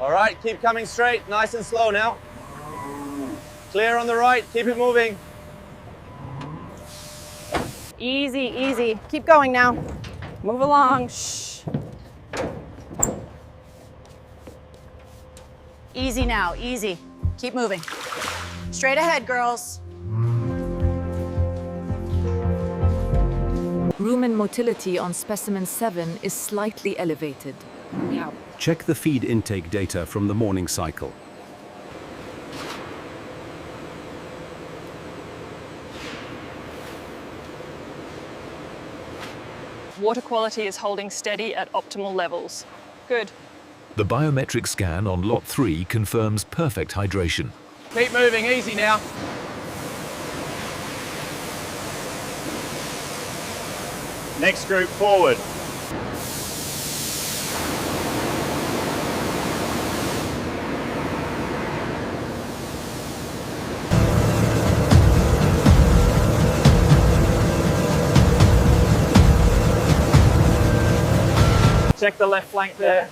All right, keep coming straight, nice and slow now. Clear on the right, keep it moving. Easy, easy. Keep going now. Move along. Shh. Easy now, easy. Keep moving. Straight ahead, girls. Rumen motility on specimen 7 is slightly elevated. Yeah. Check the feed intake data from the morning cycle. Water quality is holding steady at optimal levels. Good. The biometric scan on lot 3 confirms perfect hydration. Keep moving, easy now. Next group forward. Check the left flank there.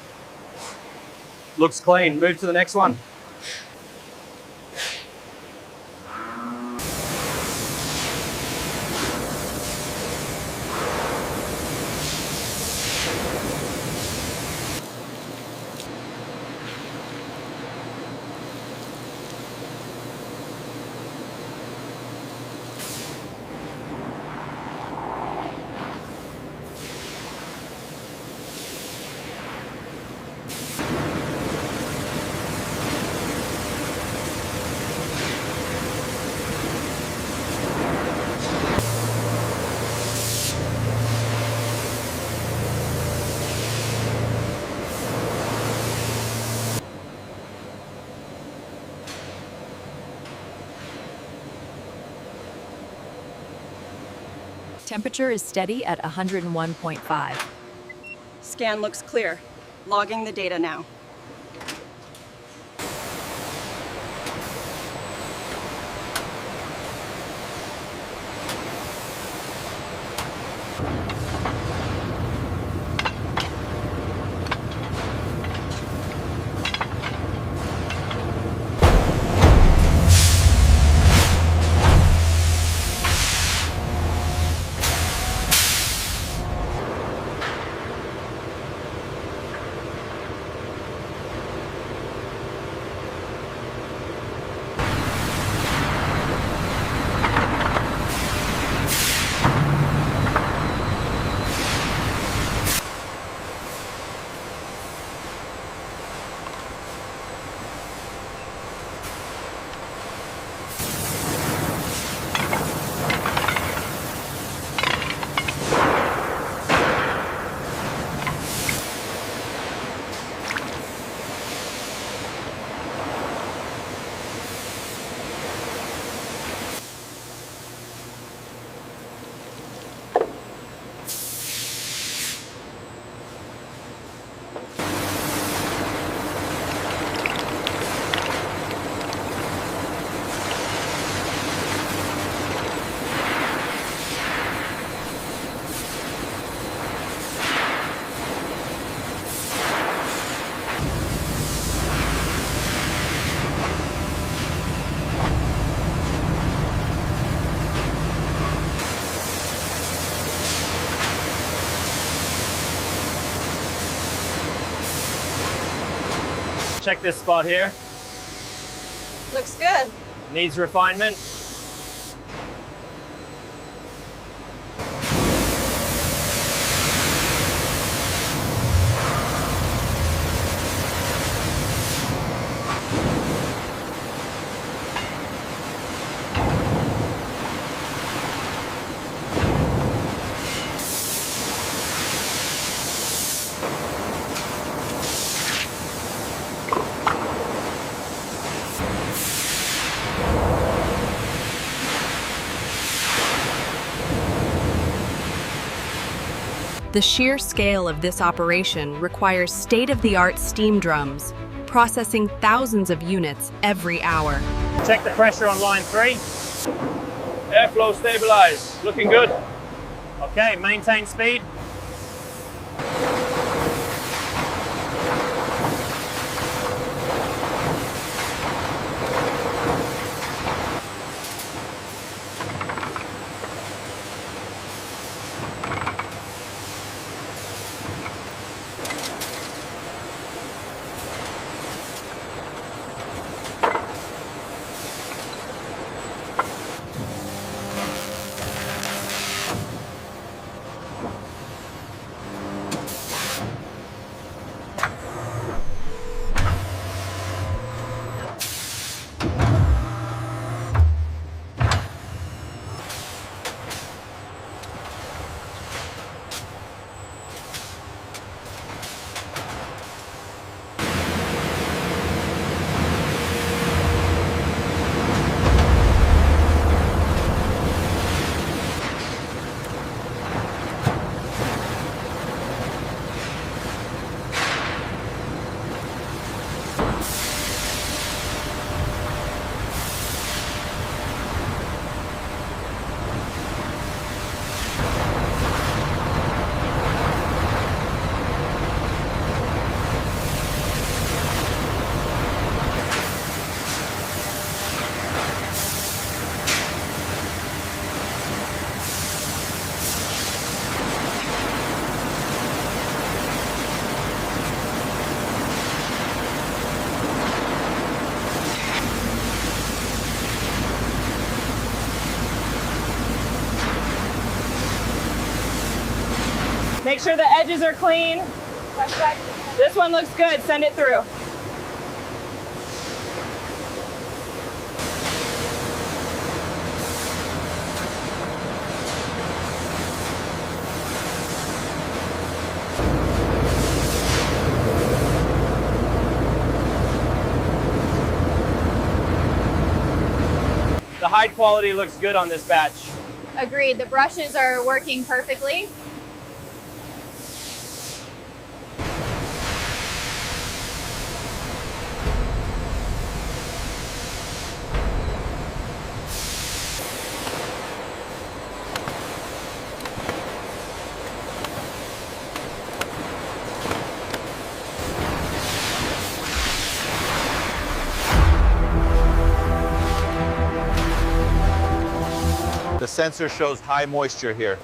Looks clean. Move to the next one. Temperature is steady at 101.5. Scan looks clear. Logging the data now. Check this spot here. Looks good. Needs refinement. The sheer scale of this operation requires state-of-the-art steam drums, processing thousands of units every hour. Check the pressure on line 3. Airflow stabilized. Looking good. Okay, maintain speed. Make sure the edges are clean. This one looks good, send it through. The hide quality looks good on this batch. Agreed, the brushes are working perfectly. The sensor shows high moisture here.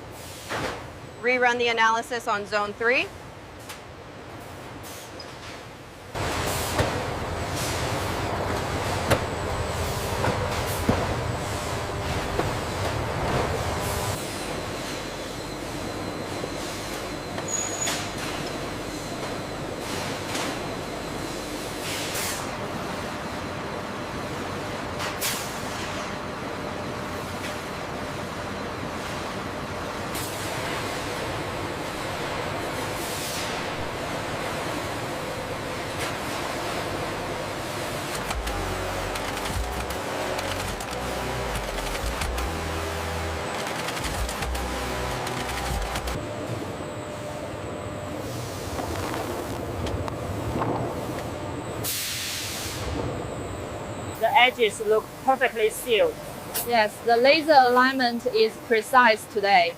Rerun the analysis on zone 3. The edges look perfectly sealed. Yes, the laser alignment is precise today.